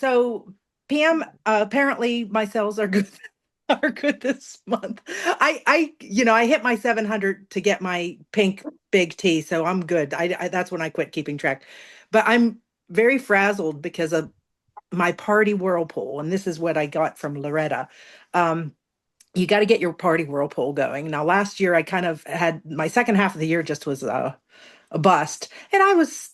So Pam, apparently my sales are good are good this month. I hit my 700 to get my pink big T, so I'm good. That's when I quit keeping track. But I'm very frazzled because of my party Whirlpool, and this is what I got from Loretta. Um, you got to get your party Whirlpool going. Now, last year I kind of had my second half of the year just was a bust, and I was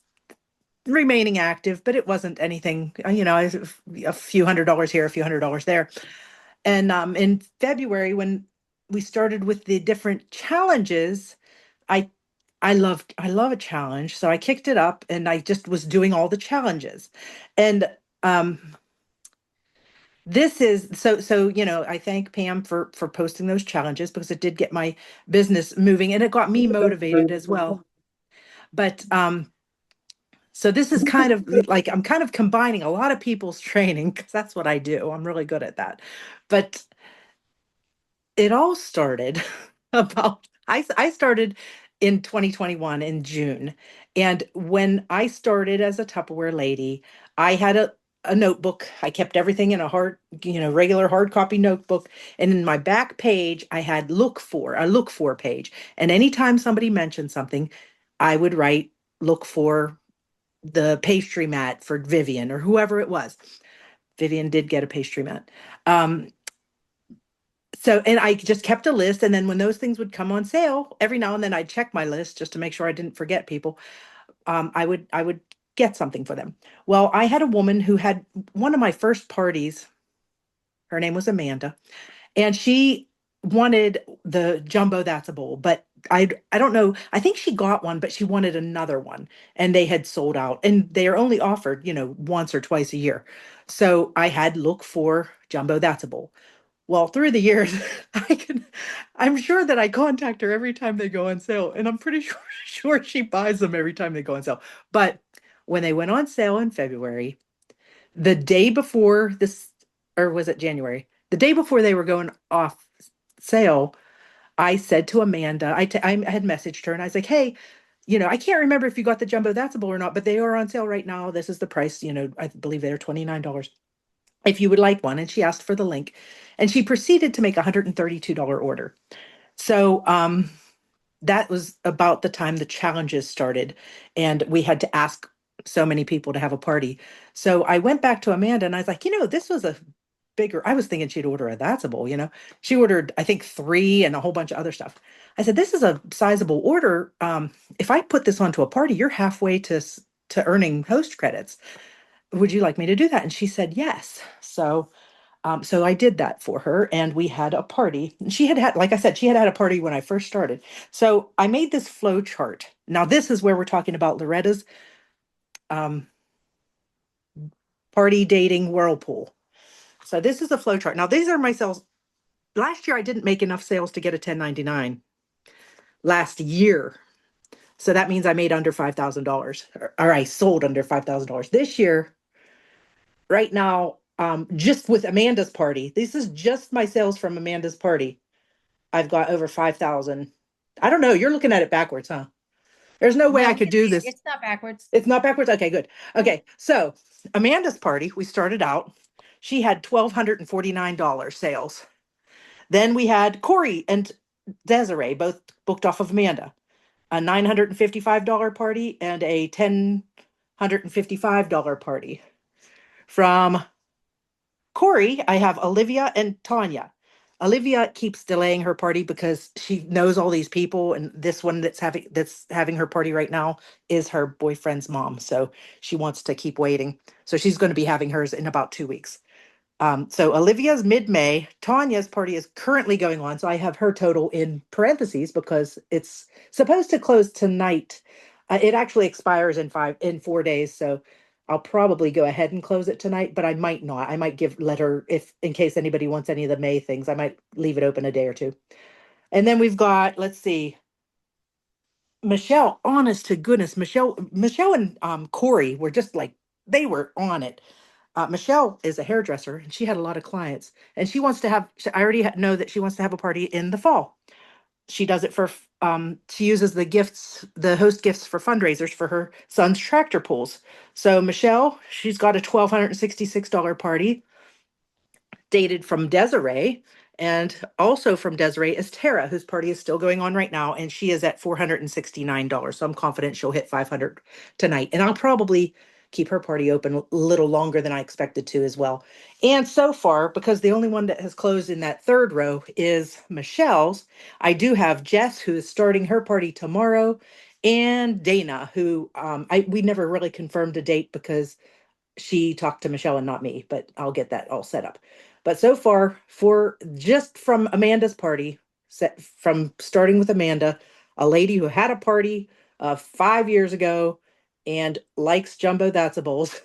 remaining active, but it wasn't anything, a few $100s here, a few $100s there. And in February, when we started with the different challenges, I I love a challenge, so I kicked it up and I just was doing all the challenges. And um this is I thank Pam for posting those challenges because it did get my business moving and it got me motivated as well. But so this is kind of like I'm kind of combining a lot of people's training because that's what I do. I'm really good at that. But it all started I started in 2021 in June. And when I started as a Tupperware lady, I had a notebook. I kept everything in a regular hard copy notebook. And in my back page, I had a look for page. And anytime somebody mentioned something, I would write look for the pastry mat for Vivian or whoever it was. Vivian did get a pastry mat. Um, and I just kept a list. And then when those things would come on sale, every now and then I'd check my list just to make sure I didn't forget people. I would get something for them. Well, I had a woman who had one of my first parties. Her name was Amanda, and she wanted the jumbo that's a bowl, but I don't know. I think she got one, but she wanted another one, and they had sold out, and they are only offered, once or twice a year. So I had look for jumbo that's a bowl. Well, through the years, I'm sure that I contact her every time they go on sale, and I'm pretty sure she buys them every time they go on sale. But when they went on sale in February, the day before this, or was it January? The day before they were going off sale, I said to Amanda, I had messaged her and I was like, hey, I can't remember if you got the jumbo that's or not, but they are on sale right now. This is the price, I believe they're $29 if you would like one. And she asked for the link and she proceeded to make a $132 order. So that was about the time the challenges started and we had to ask so many people to have a party. So I went back to Amanda and I was like, this was a bigger, I was thinking she'd order a that's a bowl, she ordered, I think, three and a whole bunch of other stuff. I said, this is a sizable order. If I put this onto a party, you're halfway to earning host credits. Would you like me to do that? And she said yes. So I did that for her, and we had a party. And like I said, she had had a party when I first started. So I made this flow chart. Now this is where we're talking about Loretta's um, party dating whirlpool. So this is a flow chart. Now these are my sales. Last year I didn't make enough sales to get a 1099. Last year, so that means I made under $5,000, or I sold under $5,000. This year, right now, just with Amanda's party, this is just my sales from Amanda's party. I've got over 5,000. I don't know. You're looking at it backwards, huh? There's no way I No, could do this. it's not backwards. It's not backwards. Okay, good. Okay, so Amanda's party, we started out. She had $1,249 sales. Then we had Corey and Desiree both booked off of Amanda, a $955 party and a $1,055 party. From Corey, I have Olivia and Tanya. Olivia keeps delaying her party because she knows all these people, and this one that's having her party right now is her boyfriend's mom. So she wants to keep waiting. So she's going to be having hers in about 2 weeks. So Olivia's mid-May. Tanya's party is currently going on. So I have her total in parentheses because it's supposed to close tonight. It actually expires in 4 days. So I'll probably go ahead and close it tonight, but I might not. I might let her, if in case anybody wants any of the May things, I might leave it open a day or two. And then we've got, let's see, Michelle. Honest to goodness, Michelle and Corey were just like they were on it. Michelle is a hairdresser and she had a lot of clients and she wants to have, I already know that she wants to have a party in the fall. she does it for she uses the host gifts for fundraisers for her son's tractor pulls. So Michelle, she's got a $1,266 party dated from Desiree. And also from Desiree is Tara, whose party is still going on right now, and she is at $469. So I'm confident she'll hit 500 tonight. And I'll probably keep her party open a little longer than I expected to as well. And so far, because the only one that has closed in that third row is Michelle's, I do have Jess, who is starting her party tomorrow, and Dana, who we never really confirmed a date because she talked to Michelle and not me, but I'll get that all set up. But so far, for just from Amanda's party, set from starting with Amanda, a lady who had a party 5 years ago and likes jumbo bowls.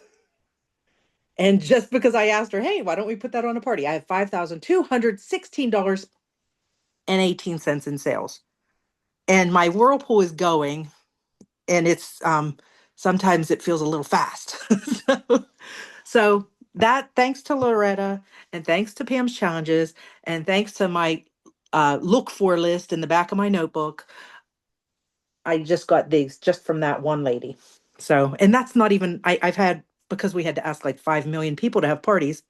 And just because I asked her, hey, why don't we put that on a party? I have $5,216.18 in sales. And my Whirlpool is going, and it's sometimes it feels a little fast. so, so that thanks to Loretta and thanks to Pam's challenges and thanks to my look for list in the back of my notebook, I just got these just from that one lady. So, and that's not even, I've had, because we had to ask like 5 million people to have parties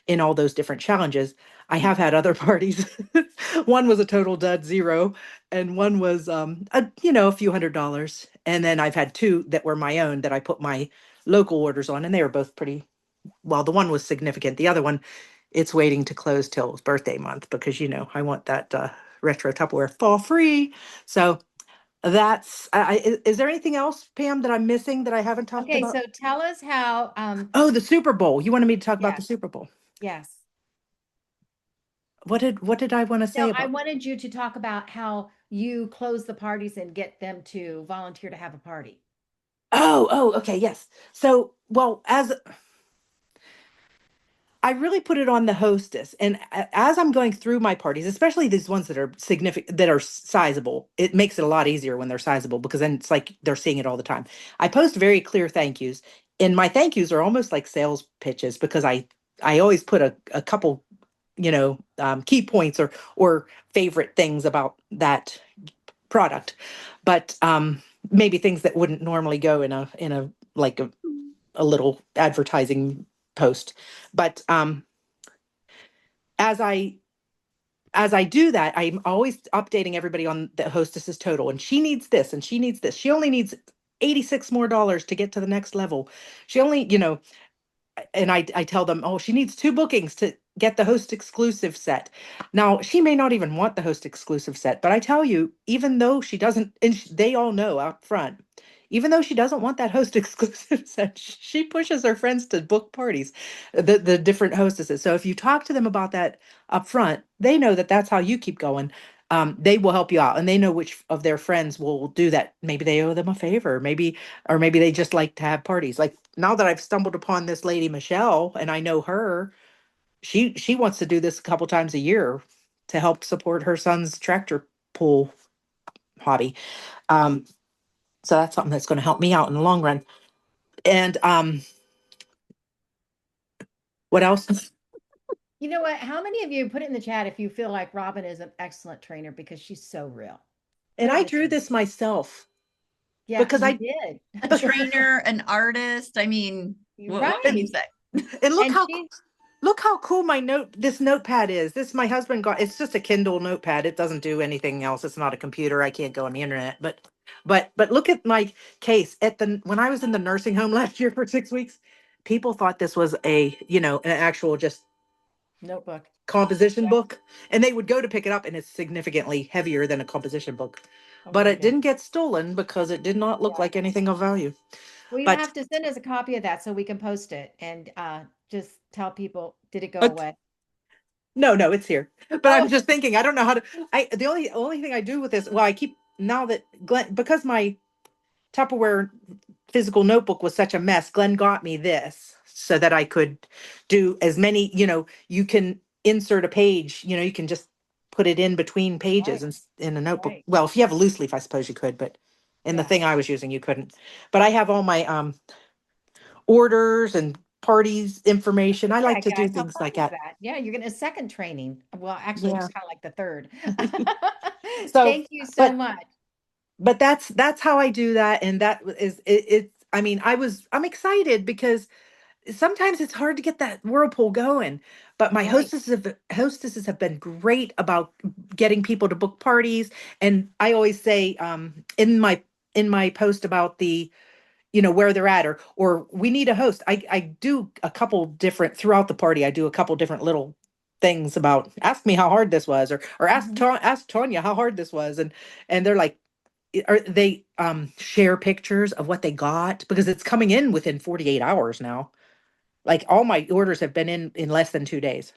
in all those different challenges. I have had other parties. One was a total dud, zero, and one was a few $100s. And then I've had two that were my own that I put my local orders on, and they were both pretty well. The one was significant. The other one, it's waiting to close till birthday month because I want that retro Tupperware fall free. So that's is there anything else, Pam, that I'm missing that I haven't talked Okay, about? so tell us how, Oh, the Super Bowl. You wanted me to talk about the yes, Super Bowl. yes. What did I want to No, say I about? wanted you to talk about how you close the parties and get them to volunteer to have a party. Oh, okay, yes. So, well, as I really put it on the hostess, and as I'm going through my parties, especially these ones that are significant, that are sizable, it makes it a lot easier when they're sizable because then it's like they're seeing it all the time. I post very clear thank yous, and my thank yous are almost like sales pitches because I always put a couple, key points or favorite things about that product, but maybe things that wouldn't normally go in a like a little advertising post. But as I as I do that, I'm always updating everybody on the hostess's total, and she needs this, and she needs this. She only needs 86 more dollars to get to the next level. She only, and I tell them, oh, she needs two bookings to get the host exclusive set. Now, she may not even want the host exclusive set, but I tell you, even though she doesn't, and they all know out front, even though she doesn't want that host exclusive set, she pushes her friends to book parties, the different hostesses. So if you talk to them about that up front, they know that that's how you keep going. They will help you out, and they know which of their friends will do that. Maybe they owe them a favor, maybe, or maybe they just like to have parties. Like now that I've stumbled upon this lady Michelle, and I know her, she wants to do this a couple times a year to help support her son's tractor pull hobby. Um, so that's something that's going to help me out in the long run. And what else? You know what? How many of you put it in the chat if you feel like Robin is an excellent trainer because she's so real? Put And it in I the drew chat. this myself Yeah, because you I did. Trainer, an artist. I mean, You're what can you right. say? and And she, look how cool this notepad is. This my husband got. It's just a Kindle notepad. It doesn't do anything else. It's not a computer. I can't go on the internet. But look at my case at the when I was in the nursing home last year for 6 weeks. People thought this was an actual just notebook. composition Yeah. book, and they would go to pick it up, and it's significantly heavier than a composition book. Oh But my it goodness. didn't get stolen because it did not look Yeah. like anything of value. Well, you But have to send us a copy of that so we can post it and just tell people, did it go uh, away? no, it's here. But I'm Oh, just thinking, I don't know how to. The only thing I do with this, well, I keep now that Glenn, because my Tupperware physical notebook was such a mess, Glenn got me this so that I could do as many. You can insert a page. You can just put it in between pages right, and in a notebook. right. Well, if you have a loose leaf, I suppose you could, but in the Yeah. thing I was using, you couldn't. But I have all my orders and parties information. I like Yeah, to do guys, how things fun like is that. that? Yeah, you're getting a second training. Well, actually, it Yeah. was kind of like the third. So, Thank you so but much. that's how I do that. And that is it, I mean, I'm excited because sometimes it's hard to get that whirlpool going, but my Right. hostesses have been great about getting people to book parties. And I always say in my post about the, where they're at, or we need a host. I do a couple different throughout the party. I do a couple different little things about ask me how hard this was, or Mhm. Ask Tonya how hard this was, and they're like, or they share pictures of what they got because it's coming in within 48 hours now. Like all my orders have been in less than 2 days.